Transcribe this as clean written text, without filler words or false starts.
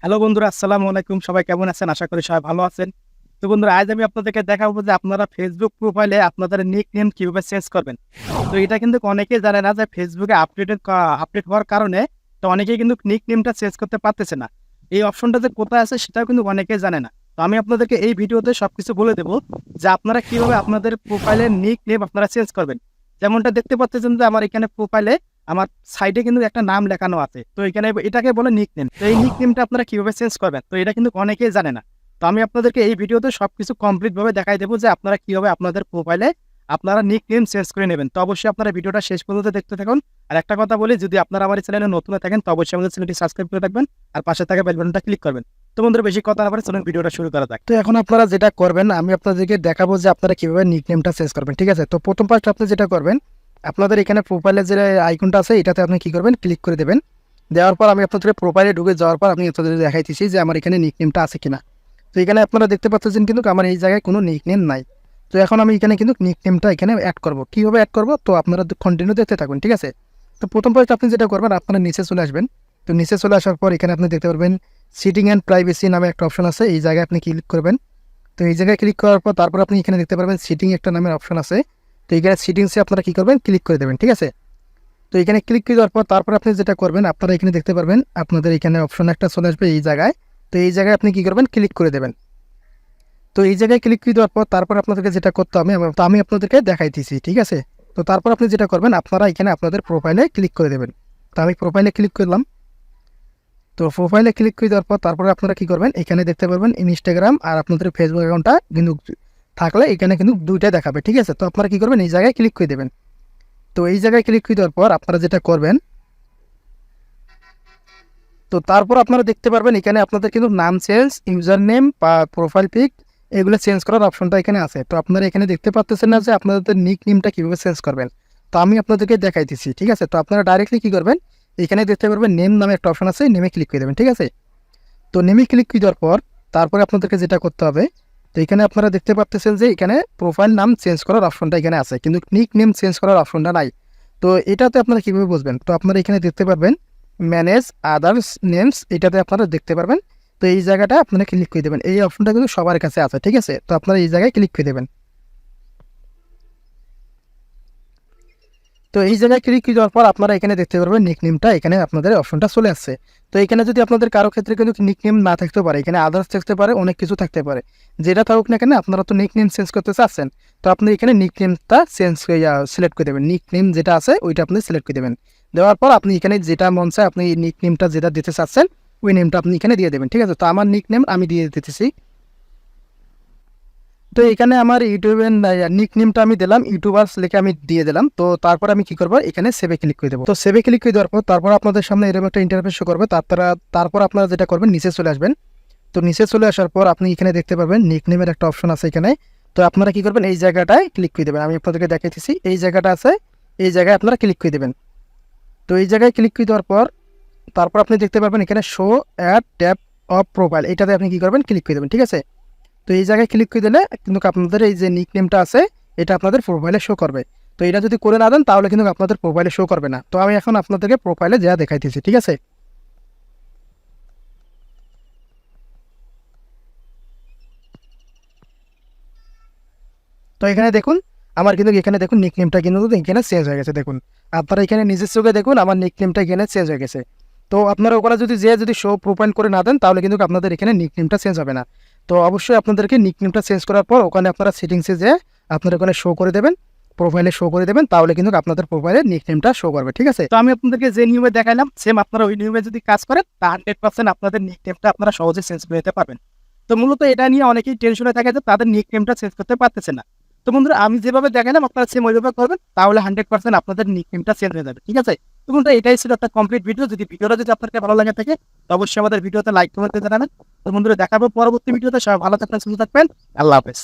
Hello বন্ধুরা, আসসালামু আলাইকুম। সবাই কেমন আছেন? আশা করি সবাই ভালো আছেন। তো বন্ধুরা, আজ আমি আপনাদেরকে দেখাবো যে আপনারা ফেসবুক প্রোফাইলে আপনাদের নিকনেম কিভাবে চেঞ্জ করবেন। তো এটা কিন্তু অনেকেই জানে না যে ফেসবুকে আপডেট হওয়ার কারণে তো অনেকেই কিন্তু নিকনেমটা চেঞ্জ করতে পারতেছে না। এই অপশনটা যে কোথায় আছে সেটাও কিন্তু অনেকেই জানে না। তো আমি আপনাদেরকে এই ভিডিওতে সবকিছু বলে দেব যে আপনারা কিভাবে আপনাদের প্রোফাইলের নিকনেম আপনারা চেঞ্জ করবেন। যেমনটা দেখতে পাচ্ছেন যে আমার এখানে প্রোফাইলে আমার সাইডে কিন্তু একটা নাম লেখানো আছে। তো এখানে এটাকে বলে নিকনেম। তো এই নিকনেমটা আপনারা কিভাবে চেঞ্জ করবেন? তো এটা কিন্তু অনেকেই জানে না। তো আমি আপনাদেরকে এই ভিডিওতে সবকিছু কমপ্লিট ভাবে দেখাই দেব যে আপনারা কিভাবে আপনাদের প্রোফাইলে আপনারা নিকনেম চেঞ্জ করে নেবেন। তো অবশ্যই আপনারা ভিডিওটা শেষ পর্যন্ত দেখতে থাকুন। আর একটা কথা বলি, যদি আপনারা আমার এই চ্যানেলে নতুন হয়ে থাকেন তো অবশ্যই আমাদের চ্যানেলটি সাবস্ক্রাইব করে রাখবেন আর পাশে থাকা বেল বাটনটা ক্লিক করবেন। তো বন্ধুরা, বেশি কথা না বলে চলুন ভিডিওটা শুরু করা যাক। তো এখন আপনারা যেটা করবেন, আমি আপনাদেরকে দেখাবো যে আপনারা কিভাবে নিকনেমটা চেঞ্জ করবেন। ঠিক আছে? তো প্রথম পার্ট আপনি যেটা করবেন, আপনাদের এখানে প্রোফাইলের যে আইকনটা আছে এটাতে আপনি কি করবেন, ক্লিক করে দেবেন। দেওয়ার পর আমি আপনাদের প্রোফাইলে ঢুকে যাওয়ার পর আমি আপনাদের দেখাইতেছি যে আমার এখানে নিকনেমটা আছে কিনা। তো এখানে আপনারা দেখতে পাচ্ছেন কিন্তু আমার এই জায়গায় কোনো নিকনেম নাই। তো এখন আমি এখানে কিন্তু নিকনেমটা এখানে অ্যাড করব। কীভাবে অ্যাড করব তো আপনারা কন্টিনিউ দেখতে থাকুন। ঠিক আছে? তো প্রথম পয়েন্ট আপনি যেটা করবেন, আপনারা নিচে চলে আসবেন। তো নিচে চলে আসার পর এখানে আপনি দেখতে পারবেন সিটিং অ্যান্ড প্রাইভেসি নামে একটা অপশন আছে, এই জায়গায় আপনি ক্লিক করবেন। তো এই জায়গায় ক্লিক করার পর তারপর আপনি এখানে দেখতে পারবেন সিটিং একটা নামের অপশন আছে। তো এখানে সিটিংসে আপনারা কী করবেন, ক্লিক করে দেবেন। ঠিক আছে? তো এখানে ক্লিক করে দেওয়ার পর তারপর আপনি যেটা করবেন, আপনারা এখানে দেখতে পারবেন আপনাদের এখানে অপশন একটা চলে আসবে এই জায়গায়। তো এই জায়গায় আপনি কী করবেন, ক্লিক করে দেবেন। তো এই জায়গায় ক্লিক করে দেওয়ার পর তারপর আপনাদেরকে যেটা করতে হবে তো আমি আপনাদেরকে দেখাইতেছি। ঠিক আছে? তো তারপর আপনি যেটা করবেন, আপনারা এখানে আপনাদের প্রোফাইলে ক্লিক করে দেবেন। তো আমি প্রোফাইলে ক্লিক করলাম। তো প্রোফাইলে ক্লিক করে দেওয়ার পর তারপরে আপনারা কী করবেন, এখানে দেখতে পারবেন ইনস্টাগ্রাম আর আপনাদের ফেসবুক অ্যাকাউন্টটা কিন্তু থাকলে এখানে কিন্তু দুইটাই দেখাবে। ঠিক আছে? তো আপনারা কী করবেন, এই জায়গায় ক্লিক করে দেবেন। তো এই জায়গায় ক্লিক করে দেওয়ার পর আপনারা যেটা করবেন, তো তারপর আপনারা দেখতে পারবেন এখানে আপনাদের কিন্তু নাম চেঞ্জ, ইউজার নেম বা প্রোফাইল পিক এগুলো চেঞ্জ করার অপশনটা এখানে আছে। তো আপনারা এখানে দেখতে পাচ্ছেন না যে আপনাদের নিক নেমটা কীভাবে চেঞ্জ করবেন। তো আমি আপনাদেরকে দেখাইতেছি। ঠিক আছে? তো আপনারা ডাইরেক্টলি কী করবেন, এখানে দেখতে পারবেন নেম নামে একটা অপশন আছে, নেমে ক্লিক করে দেবেন। ঠিক আছে? তো নেমে ক্লিক করে দেওয়ার পর তারপরে আপনাদেরকে যেটা করতে হবে, তো এখানে আপনারা দেখতে পাচ্ছেন যে এখানে প্রোফাইল নাম চেঞ্জ করার অপশনটা এখানে আছে, কিন্তু নিক নেম চেঞ্জ করার অপশনটা নাই। তো এটাতে আপনারা কীভাবে বুঝবেন, তো আপনারা এখানে দেখতে পারবেন ম্যানেজ আদার্স নেমস, এটাতে আপনারা দেখতে পারবেন। তো এই জায়গাটা আপনারা ক্লিক করে দেবেন। এই অপশনটা কিন্তু সবার কাছে আছে। ঠিক আছে? তো আপনারা এই জায়গায় ক্লিক করে দেবেন। তো এই জায়গায় ক্লিক করে দেওয়ার পর আপনারা এখানে দেখতে পারবেন নিকনেমটা এখানে আপনাদের অপশনটা চলে আসছে। তো এখানে যদি আপনাদের কারো ক্ষেত্রে কিন্তু নিকনেম না থাকতে পারে, এখানে আদার্স থাকতে পারে, অনেক কিছু থাকতে পারে। যেটা থাকুক না কেন আপনারা তো নিকনেম চেঞ্জ করতে চাচ্ছেন। তো আপনি এখানে নিকনেমটা সিলেক্ট করে দেবেন। নিকনেম যেটা আছে ওইটা আপনি সিলেক্ট করে দেবেন। দেওয়ার পর আপনি এখানে যেটা মন চায় আপনি নিকনেমটা যেটা দিতে চাচ্ছেন ওই নেমটা আপনি এখানে দিয়ে দেবেন। ঠিক আছে? তো আমার নিকনেম আমি দিয়ে দিতেছি। তো এখানে আমার ইউটিউবের নিকনেমটা আমি দিলাম, ইউটিউবার্স লিখে আমি দিয়ে দিলাম। তো তারপর আমি কি করব, এখানে সেভে ক্লিক করে দেবো। তো সেভে ক্লিক করে দেওয়ার পর তারপর আপনাদের সামনে এরকম একটা ইন্টারফেস শো করবে। তারপর আপনারা যেটা করবেন, নিচে চলে আসবেন। তো নিচে চলে আসার পর আপনি এখানে দেখতে পাবেন নিকনেমের একটা অপশন আছে এখানে। তো আপনারা কি করবেন, এই জায়গাটায় ক্লিক করে দেবেন। আমি আপনাদেরকে দেখাইতেছি, এই জায়গাটা আছে, এই জায়গায় আপনারা ক্লিক করে দেবেন। তো এই জায়গায় ক্লিক করে দেওয়ার পর তারপর আপনি দেখতে পারবেন এখানে show add tap of profile, এটাতে আপনি কি করবেন, ক্লিক করে দেবেন। ঠিক আছে? তো এই জায়গায় ক্লিক করে দিলে কিন্তু আপনাদের এই যে নিকনেমটা আছে এটা আপনাদের প্রোফাইলে শো করবে। তো এটা যদি করে না দেন তাহলে কিন্তু আপনাদের প্রোফাইলে শো করবে না। তো আমি এখন আপনাদেরকে প্রোফাইলে যা দেখাইতেছি। ঠিক আছে? তো এখানে দেখুন আমার কিন্তু এখানে দেখুন নিকনেমটা কিন্তু এখানে চেঞ্জ হয়ে গেছে। দেখুন আপনারা এখানে নিজের চোখে দেখুন আমার নিকনেমটা এখানে চেঞ্জ হয়ে গেছে। তো আপনারা ওখানে যদি শো প্রোফাইল করে না দেন তাহলে কিন্তু আপনাদের এখানে নিকনেমটা চেঞ্জ হবে না। তো অবশ্যই আপনাদেরকে নিকনেমটা চেঞ্জ করার পর ওখানে আপনারা সেটিংসে যেয়ে আপনারা ওখানে শো করে দেবেন, প্রোফাইলে শো করে দেবেন, তাহলে কিন্তু আপনাদের প্রোফাইলে নিকনেমটা শো করবে। ঠিক আছে? তো আমি আপনাদেরকে যে নিয়মে দেখাইলাম সেম আপনারা ওই নিয়মে যদি কাজ করেন তা 100% আপনাদের নিকনেমটা আপনারা সহজে চেঞ্জ করে নিতে পারবেন। তো মূলত এটা নিয়ে অনেকেই টেনশনে থাকে যে তাদের নিকনেমটা চেঞ্জ করতে পারতেছে না। তো বন্ধুরা, আমি যেভাবে দেখালাম আপনারা সেম ওইভাবে করবেন, তাহলে 100% আপনাদের নিকনেমটা চেঞ্জ হয়ে যাবে। ঠিক আছে? তো বন্ধুরা, এটাই ছিল একটা কমপ্লিট ভিডিও। ভিডিওটা যদি আপনাদের ভালো লাগে থাকে তো অবশ্যই আমাদের ভিডিওতে লাইক কমেন্ট করে জানাবেন। তো বন্ধুরা, দেখাবো পরবর্তী ভিডিওতে। সবাই ভালো থাকবেন, সুস্থ থাকবেন। আল্লাহ হাফেজ।